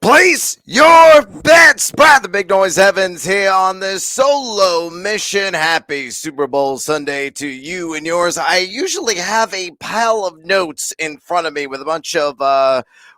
Place your bets. Brad the Big Noise Evans here on this solo mission. Happy Super Bowl Sunday to you and yours. I usually have a pile of notes in front of me with a bunch of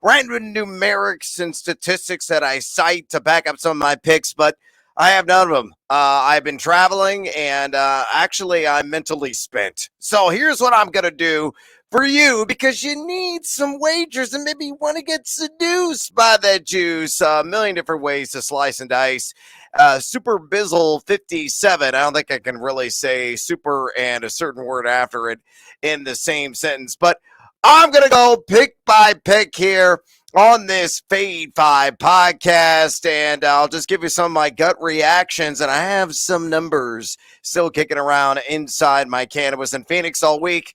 random numerics and statistics that I cite to back up some of my picks, but I have none of them. I've been traveling and actually I'm mentally spent. So here's what I'm going to do for you, because you need some wagers and maybe you want to get seduced by that juice. A million different ways to slice and dice. Super Bizzle 57. I don't think I can really say super and a certain word after it in the same sentence, but I'm going to go pick by pick here on this Fade 5 podcast, and I'll just give you some of my gut reactions, and I have some numbers still kicking around inside my can. I was in Phoenix all week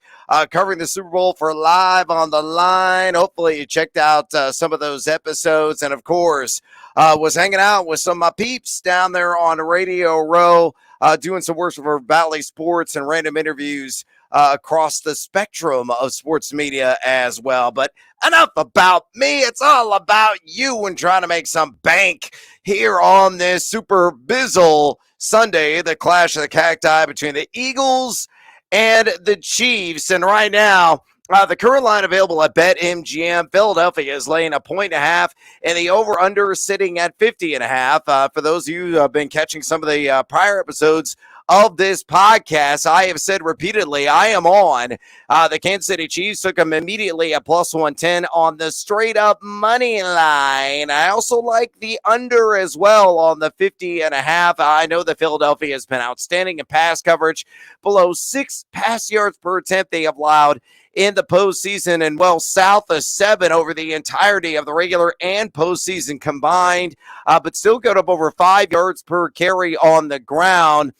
covering the Super Bowl for Live on the Line. Hopefully you checked out some of those episodes, and of course was hanging out with some of my peeps down there on Radio Row, doing some work for Valley Sports and random interviews across the spectrum of sports media as well. But enough about me. It's all about you and trying to make some bank here on this Super Bizzle Sunday, the clash of the Cacti between the Eagles and the Chiefs. And right now, the current line available at BetMGM, Philadelphia is laying 1.5, and the over-under is sitting at 50.5. For those of you who have been catching some of the prior episodes of this podcast, I have said repeatedly, I am on the Kansas City Chiefs. Took them immediately at plus 110 on the straight-up money line. I also like the under as well on the 50.5. I know that Philadelphia has been outstanding in pass coverage. Below 6 pass yards per attempt they have allowed in the postseason, and well south of 7 over the entirety of the regular and postseason combined, but still got up over 5 yards per carry on the ground.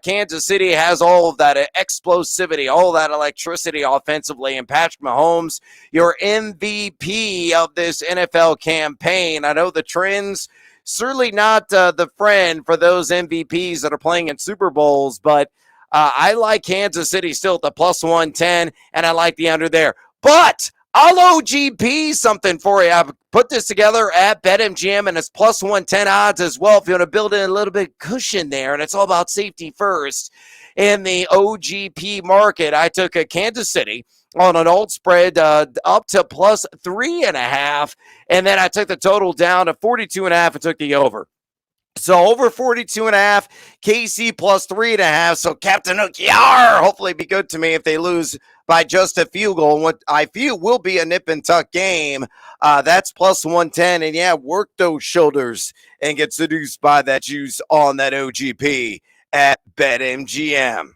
Kansas City has all of that explosivity, all of that electricity offensively, and Patrick Mahomes, your MVP of this NFL campaign. I know the trends, certainly not the friend for those MVPs that are playing in Super Bowls, but I like Kansas City still at the plus 110, and I like the under there. But I'll OGP something for you. I've put this together at BetMGM, and it's plus 110 odds as well if you want to build in a little bit of cushion there, and it's all about safety first. In the OGP market, I took a Kansas City on an old spread up to plus 3.5, and then I took the total down to 42.5 and took the over. So over 42.5, KC plus 3.5. So Captain Hook, yar, hopefully be good to me if they lose by just a field goal. What I feel will be a nip and tuck game. That's plus 110. And yeah, work those shoulders and get seduced by that juice on that OGP at BetMGM.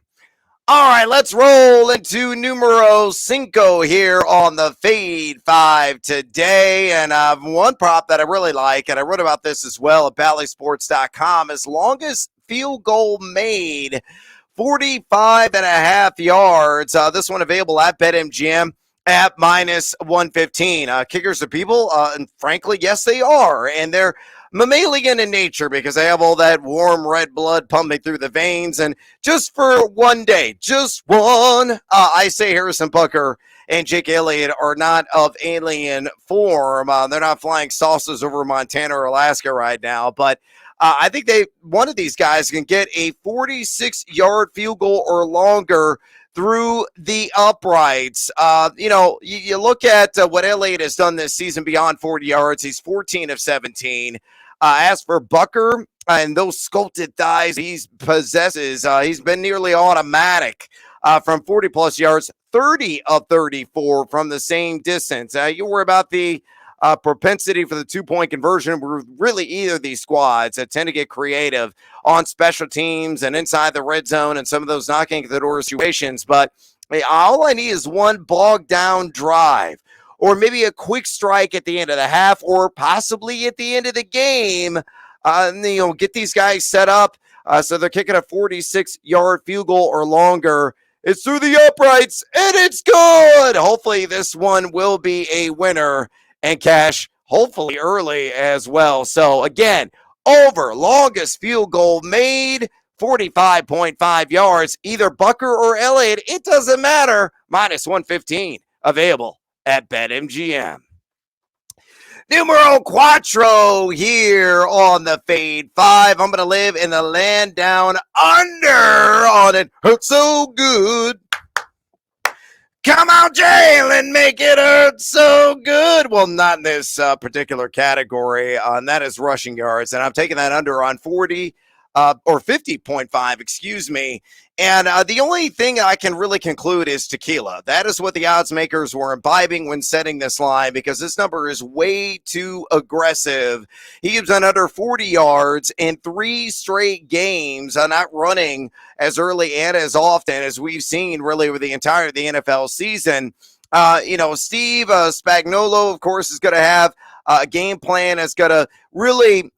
All right, let's roll into numero cinco here on the Fade 5 today. And one prop that I really like, and I wrote about this as well at BallySports.com, is longest field goal made, 45.5 yards. This one available at BetMGM at minus 115. Kickers are people, and frankly, yes, they are. And they're mammalian in nature because they have all that warm red blood pumping through the veins. And just for one day, just one, I say Harrison Butker and Jake Elliott are not of alien form. They're not flying saucers over Montana or Alaska right now, but I think one of these guys can get a 46-yard field goal or longer through the uprights. You look at what Elliott has done this season beyond 40 yards. He's 14 of 17. As for Butker and those sculpted thighs he possesses, he's been nearly automatic from 40-plus yards, 30 of 34 from the same distance. You worry about the propensity for the two-point conversion with really either of these squads that tend to get creative on special teams and inside the red zone and some of those knocking at the door situations. But all I need is one bogged-down drive, or maybe a quick strike at the end of the half, or possibly at the end of the game. Get these guys set up so they're kicking a 46-yard field goal or longer. It's through the uprights, and it's good. Hopefully this one will be a winner and cash, hopefully early as well. So again, over longest field goal made, 45.5 yards, either Butker or Elliott. It doesn't matter. Minus 115 available at BetMGM. Numero quattro here on the Fade 5. I'm going to live in the land down under on it. Hurts so good. Come on, Jalen, make it hurt so good. Well, not in this particular category, and that is rushing yards. And I'm taking that under on 40 or 50.5, excuse me. And the only thing I can really conclude is tequila. That is what the odds makers were imbibing when setting this line, because this number is way too aggressive. He has done under 40 yards in 3 straight games, not running as early and as often as we've seen really over the entire of the NFL season. Steve Spagnuolo, of course, is going to have a game plan that's going to really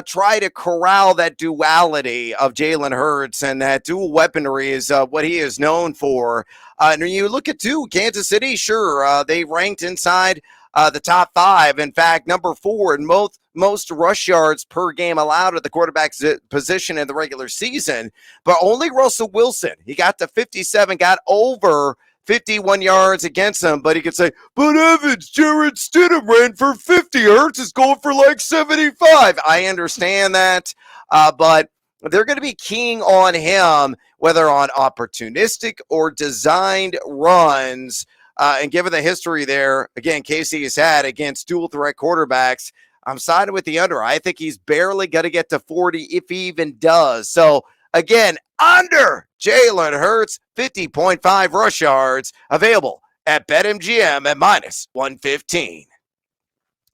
try to corral that duality of Jalen Hurts, and that dual weaponry is what he is known for. And when you look at Kansas City, sure, they ranked inside the top 5. In fact, number 4 in most rush yards per game allowed at the quarterback position in the regular season, but only Russell Wilson. He got to 57, got over 51 yards against him, but he could say, but Evans, Jarrett Stidham ran for 50. Hurts is going for like 75. I understand that, but they're going to be keying on him, whether on opportunistic or designed runs. And given the history there, again, KC has had against dual threat quarterbacks, I'm siding with the under. I think he's barely going to get to 40 if he even does. So, again, under Jalen Hurts, 50.5 rush yards, available at BetMGM at minus 115.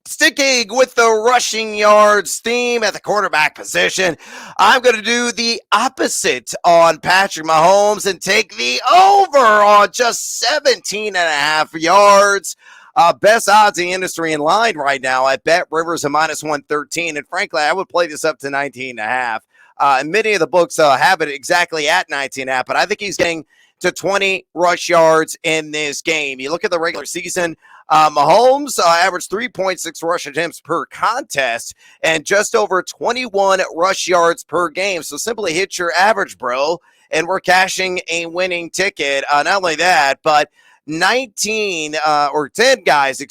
Sticking with the rushing yards theme at the quarterback position, I'm going to do the opposite on Patrick Mahomes and take the over on just 17.5 yards. Best odds in the industry in line right now at Bet Rivers at minus 113. And frankly, I would play this up to 19.5. And many of the books have it exactly at 19.5, but I think he's getting to 20 rush yards in this game. You look at the regular season, Mahomes averaged 3.6 rush attempts per contest and just over 21 rush yards per game. So simply hit your average, bro, and we're cashing a winning ticket. Not only that, but 10 guys,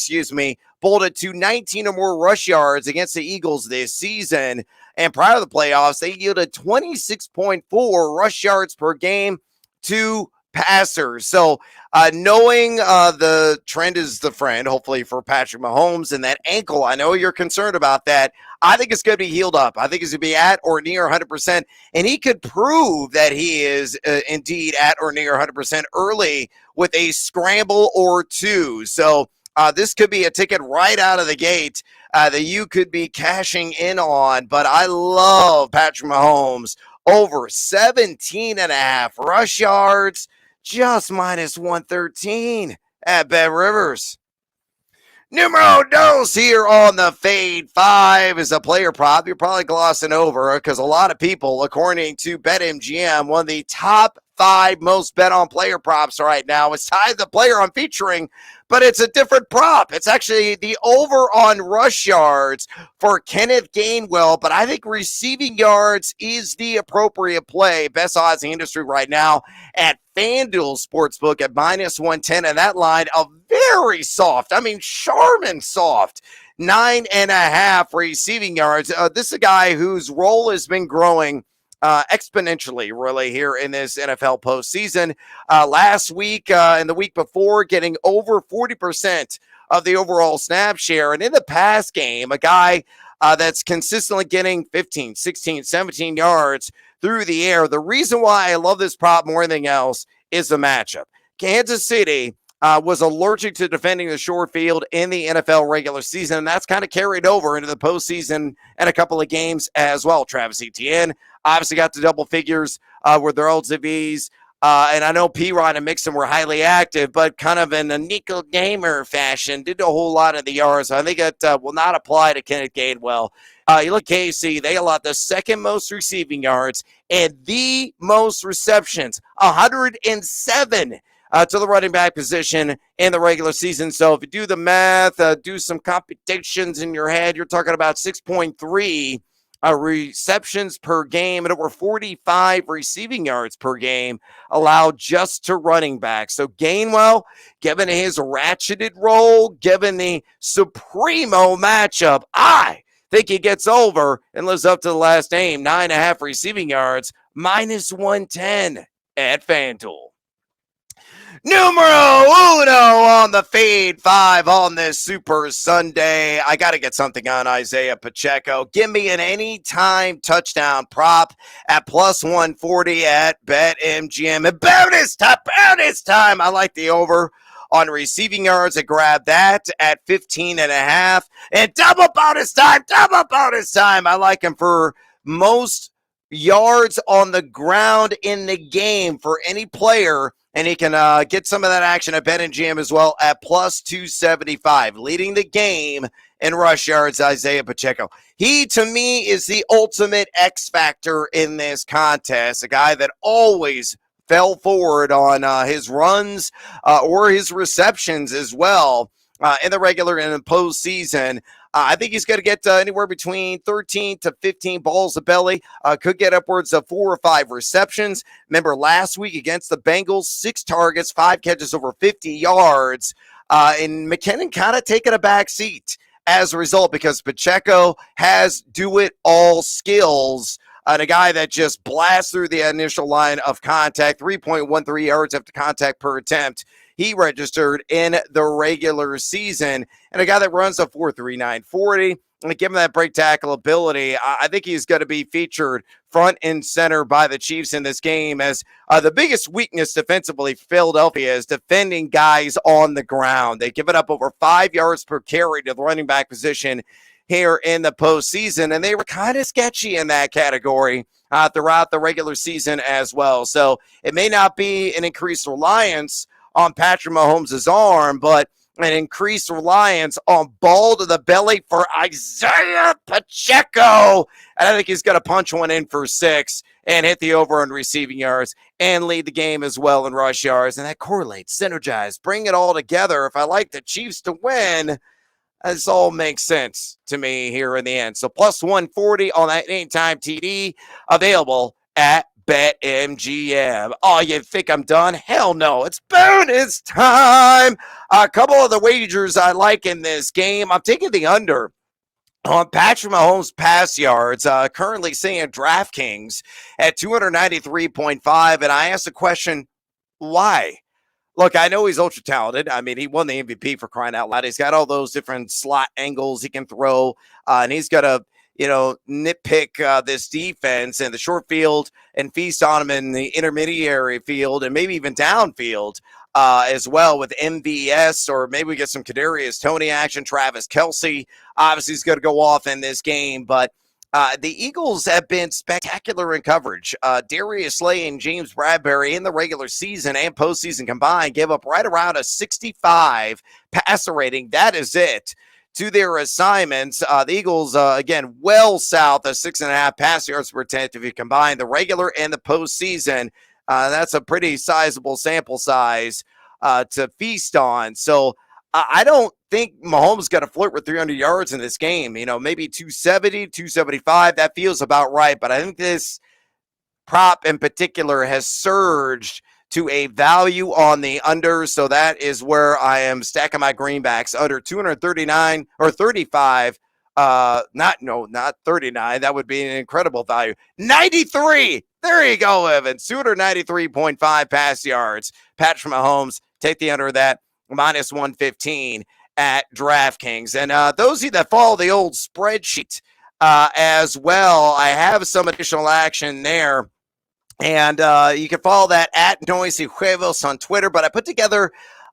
bolted to 19 or more rush yards against the Eagles this season. And prior to the playoffs, they yielded 26.4 rush yards per game to passers. So knowing the trend is the friend, hopefully, for Patrick Mahomes, and that ankle, I know you're concerned about that. I think it's going to be healed up. I think it's going to be at or near 100%. And he could prove that he is indeed at or near 100% early with a scramble or two. So this could be a ticket right out of the gate that you could be cashing in on. But I love Patrick Mahomes over 17.5 rush yards, just minus 113 at Bet Rivers. Numero dos here on the Fade 5 is a player prop you're probably glossing over, because a lot of people, according to BetMGM, one of the top 5 most bet on player props right now is tied the player I'm featuring, but it's a different prop. It's actually the over on rush yards for Kenneth Gainwell, but I think receiving yards is the appropriate play. Best odds in the industry right now at FanDuel Sportsbook at minus 110, and that line a very soft, Charmin soft, 9.5 receiving yards. This is a guy whose role has been growing exponentially, really, here in this NFL postseason. Last week and the week before, getting over 40% of the overall snap share. And in the pass game, a guy that's consistently getting 15, 16, 17 yards through the air. The reason why I love this prop more than anything else is the matchup. Kansas City was allergic to defending the short field in the NFL regular season, and that's kind of carried over into the postseason and a couple of games as well. Travis Etienne obviously got to double figures with their LTVs. And I know P-Rod and Mixon were highly active, but kind of in a nickel gamer fashion, did a whole lot of the yards. I think that will not apply to Kenneth Gainwell. You look at KC, they allowed the second most receiving yards and the most receptions, 107 to the running back position in the regular season. So if you do the math, do some computations in your head, you're talking about 6.3 receptions per game and over 45 receiving yards per game allowed just to running backs. So Gainwell, given his ratcheted role, given the supremo matchup, I think he gets over and lives up to the last name. 9.5 receiving yards, minus 110 at FanDuel. Numero uno on the feed, 5 on this Super Sunday. I got to get something on Isiah Pacheco. Give me an anytime touchdown prop at plus 140 at BetMGM. And bonus time. I like the over on receiving yards. I grab that at 15.5. And double bonus time. I like him for most yards on the ground in the game for any player. And he can get some of that action at BetMGM as well at plus 275. Leading the game in rush yards, Isiah Pacheco. He, to me, is the ultimate X factor in this contest. A guy that always fell forward on his runs or his receptions as well in the regular and in postseason. I think he's going to get anywhere between 13 to 15 balls of belly. Could get upwards of 4 or 5 receptions. Remember last week against the Bengals, 6 targets, 5 catches over 50 yards. And McKinnon kind of taking a back seat as a result because Pacheco has do-it-all skills. And a guy that just blasts through the initial line of contact, 3.13 yards after contact per attempt. He registered in the regular season, and a guy that runs a 4.39 40, and give him that break tackle ability. I think he's going to be featured front and center by the Chiefs in this game as the biggest weakness defensively for Philadelphia is defending guys on the ground. They give it up over 5 yards per carry to the running back position here in the postseason, and they were kind of sketchy in that category throughout the regular season as well. So it may not be an increased reliance on Patrick Mahomes' arm, but an increased reliance on ball to the belly for Isiah Pacheco. And I think he's going to punch one in for 6 and hit the over on receiving yards and lead the game as well in rush yards. And that correlates, synergize, bring it all together. If I like the Chiefs to win, this all makes sense to me here in the end. So plus 140 on that anytime TD available at BetMGM. Oh, you think I'm done? Hell no. It's bonus time. A couple of the wagers I like in this game. I'm taking the under on Patrick Mahomes' pass yards, currently sitting at DraftKings at 293.5. And I asked the question, why? Look, I know he's ultra talented. I mean, he won the MVP for crying out loud. He's got all those different slot angles he can throw, and he's got to, nitpick this defense in the short field and feast on him in the intermediary field and maybe even downfield as well with MVS, or maybe we get some Kadarius Toney action. Travis Kelce obviously is going to go off in this game, but the Eagles have been spectacular in coverage. Darius Slay and James Bradbury in the regular season and postseason combined gave up right around a 65 passer rating. That is it to their assignments. The Eagles, again, well south of 6.5 pass yards per attempt if you combine the regular and the postseason. That's a pretty sizable sample size to feast on. So I don't think Mahomes got to flirt with 300 yards in this game. Maybe 270, 275. That feels about right. But I think this prop in particular has surged to a value on the under. So that is where I am stacking my greenbacks under 239 or 35. Not 39. That would be an incredible value. 93. There you go, Evans. 293.5 pass yards. Patrick Mahomes, take the under of that. Minus 115 at DraftKings. And those of you that follow the old spreadsheet as well, I have some additional action there. And you can follow that at Noisy Huevos on Twitter. But I put together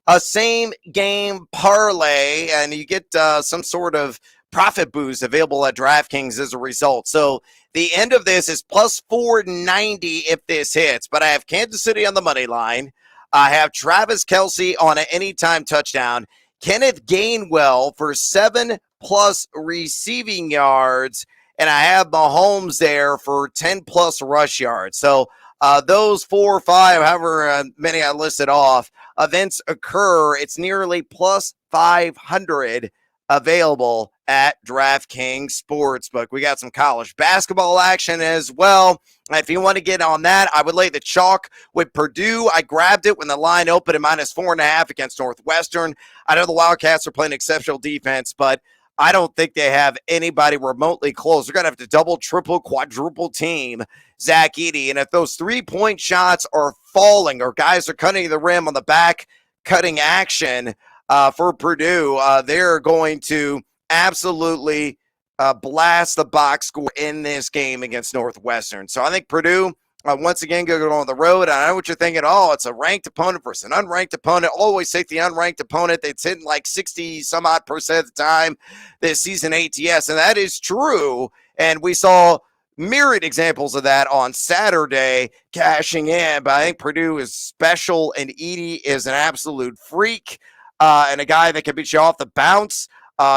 a same game parlay, and you get some sort of profit boost available at DraftKings as a result. So the end of this is plus 490 if this hits. But I have Kansas City on the money line. I have Travis Kelce on an anytime touchdown. Kenneth Gainwell for 7+ receiving yards. And I have Mahomes there for 10+ rush yards. So those 4 or 5, however many I listed off, events occur. It's nearly plus 500 available at DraftKings Sportsbook. We got some college basketball action as well. If you want to get on that, I would lay the chalk with Purdue. I grabbed it when the line opened at -4.5 against Northwestern. I know the Wildcats are playing exceptional defense, but I don't think they have anybody remotely close. They're going to have to double, triple, quadruple team Zach Edey. And if those three-point shots are falling or guys are cutting the rim on the back, cutting action for Purdue, they're going to absolutely blast the box score in this game against Northwestern. So I think Purdue, once again, going to go on the road. I know what you're thinking. Oh, it's a ranked opponent versus an unranked opponent. Always take the unranked opponent. It's hitting like 60-some-odd% of the time this season ATS, and that is true. And we saw myriad examples of that on Saturday cashing in. But I think Purdue is special, and Edey is an absolute freak and a guy that can beat you off the bounce.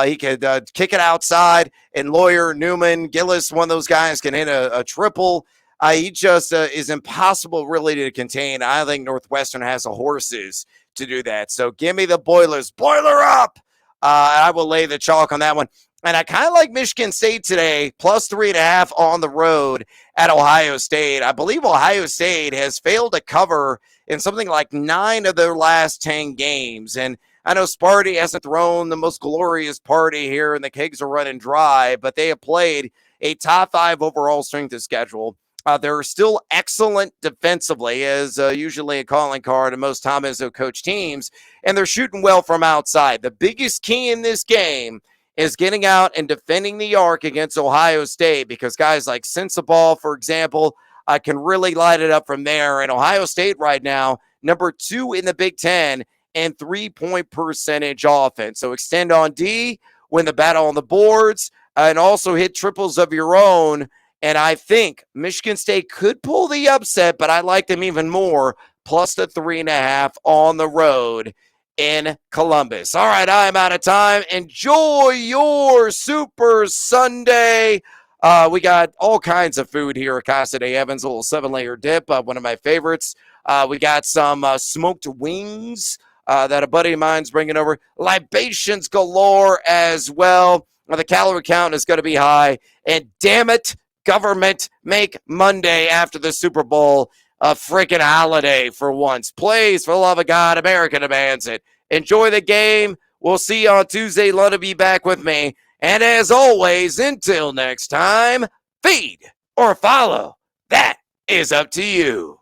He could kick it outside, and Lawyer, Newman, Gillis, one of those guys can hit a triple. He just is impossible really to contain. I think Northwestern has the horses to do that. So give me the Boilers. Boiler up! I will lay the chalk on that one. And I kind of like Michigan State today, +3.5 on the road at Ohio State. I believe Ohio State has failed to cover in something like 9 of their last 10 games. And I know Sparty hasn't thrown the most glorious party here, and the kegs are running dry, but they have played a top 5 overall strength of schedule. They're still excellent defensively, as usually a calling card in most Tom Izzo coach teams, and they're shooting well from outside. The biggest key in this game is getting out and defending the arc against Ohio State, because guys like Sensabaugh, for example, can really light it up from there. And Ohio State right now, number 2 in the Big Ten and 3-point percentage offense. So extend on D, win the battle on the boards, and also hit triples of your own. And I think Michigan State could pull the upset, but I like them even more, +3.5 on the road in Columbus. All right, I'm out of time. Enjoy your Super Sunday. We got all kinds of food here at Casa de Evans, a little 7-layer dip, one of my favorites. We got some smoked wings that a buddy of mine's bringing over. Libations galore as well. The calorie count is going to be high. And damn it, government, make Monday after the Super Bowl a freaking holiday for once. Please, for the love of God, America demands it. Enjoy the game. We'll see you on Tuesday. Love to be back with me. And as always, until next time, feed or follow. That is up to you.